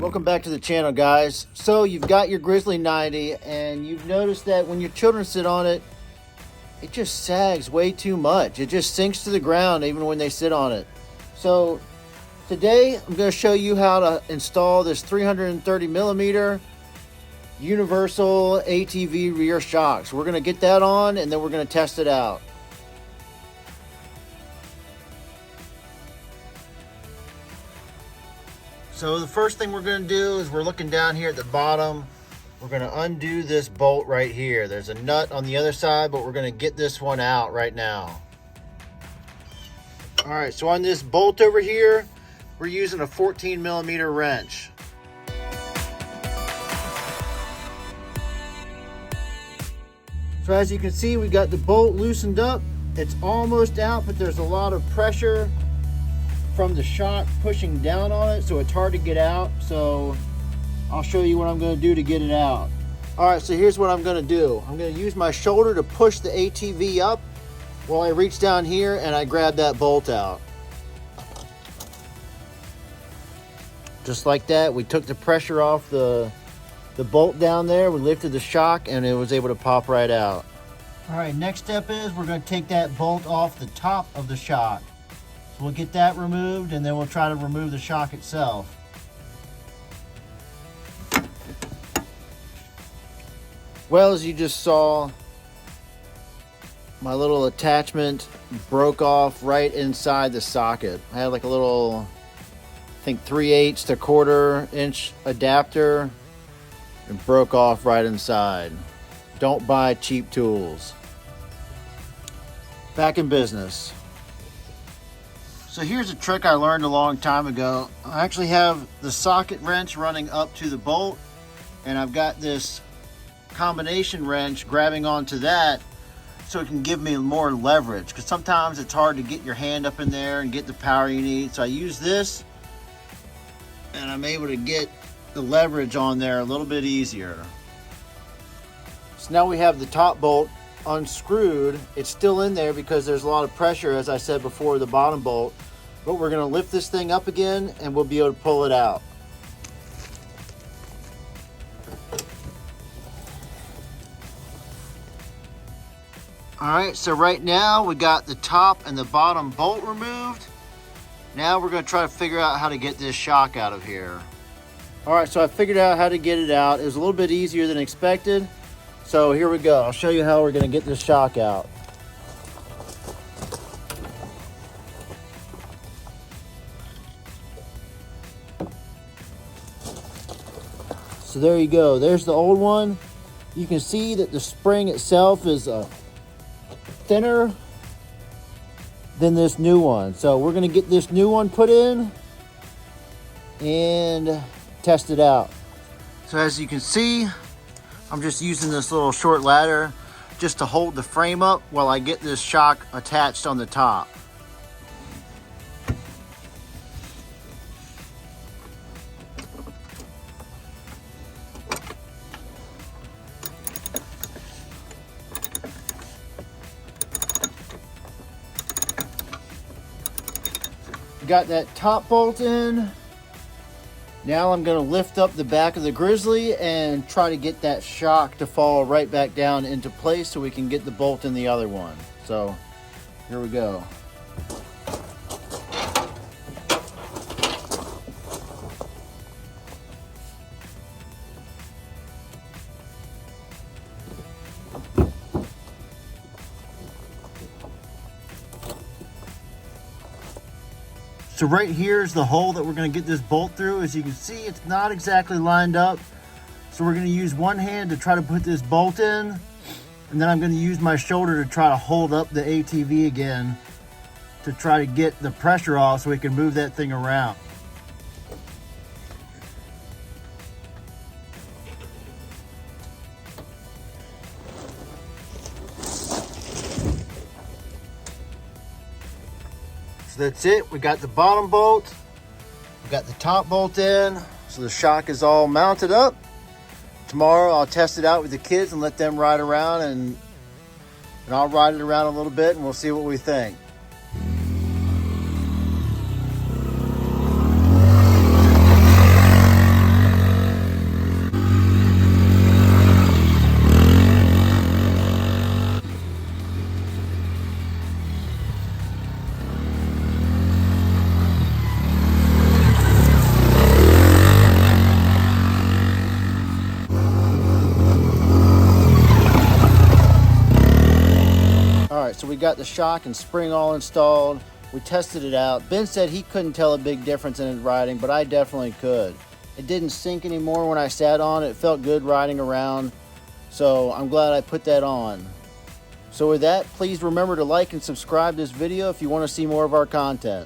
Welcome back to the channel, guys. So you've got your Grizzly 90 and you've noticed that when your children sit on it, it just sags way too much. It just sinks to the ground even when they sit on it. So today I'm going to show you how to install this 330 millimeter universal ATV rear shocks. We're going to get that on and then we're going to test it out. So the first thing we're going to do is we're looking down here at the bottom. We're going to undo this bolt right here. There's a nut on the other side, but we're going to get this one out right now. All right, so on this bolt over here, we're using a 14 millimeter wrench. So as you can see, we got the bolt loosened up. It's almost out, but there's a lot of pressure from the shock pushing down on it, so it's hard to get out. So I'll show you what I'm going to do to get it out. All right, so here's what I'm going to do. I'm going to use my shoulder to push the ATV up while I reach down here and I grab that bolt out. Just like that, we took the pressure off the bolt down there, we lifted the shock, and it was able to pop right out. All right, next step is we're going to take that bolt off the top of the shock. So we'll get that removed, and then we'll try to remove the shock itself. Well, as you just saw, my little attachment broke off right inside the socket. I had like a little, I think 3/8 to 1/4 inch adapter. It broke off right inside. Don't buy cheap tools. Back in business. So here's a trick I learned a long time ago. I actually have the socket wrench running up to the bolt, and I've got this combination wrench grabbing onto that so it can give me more leverage, because sometimes it's hard to get your hand up in there and get the power you need. So I use this and I'm able to get the leverage on there a little bit easier. So now we have the top bolt unscrewed. It's still in there because there's a lot of pressure, as I said before, the bottom bolt, but we're going to lift this thing up again and we'll be able to pull it out. All right, so right now we got the top and the bottom bolt removed. Now we're going to try to figure out how to get this shock out of here. All right, so I figured out how to get it out. It was a little bit easier than expected. So here we go. I'll show you how we're going to get this shock out. So there you go. There's the old one. You can see that the spring itself is thinner than this new one. So we're going to get this new one put in and test it out. So as you can see, I'm just using this little short ladder just to hold the frame up while I get this shock attached on the top. Got that top bolt in. Now I'm going to lift up the back of the Grizzly and try to get that shock to fall right back down into place so we can get the bolt in the other one. So here we go. So right here is the hole that we're going to get this bolt through. As you can see, it's not exactly lined up. So we're going to use one hand to try to put this bolt in. And then I'm going to use my shoulder to try to hold up the ATV again to try to get the pressure off so we can move that thing around. That's it. We got the bottom bolt, we got the top bolt in, so the shock is all mounted up. Tomorrow I'll test it out with the kids and let them ride around, and I'll ride it around a little bit and we'll see what we think. So we got the shock and spring all installed. We tested it out. Ben said he couldn't tell a big difference in his riding, but I definitely could. It didn't sink anymore when I sat on it. It felt good riding around. So I'm glad I put that on. So with that, please remember to like and subscribe this video if you want to see more of our content.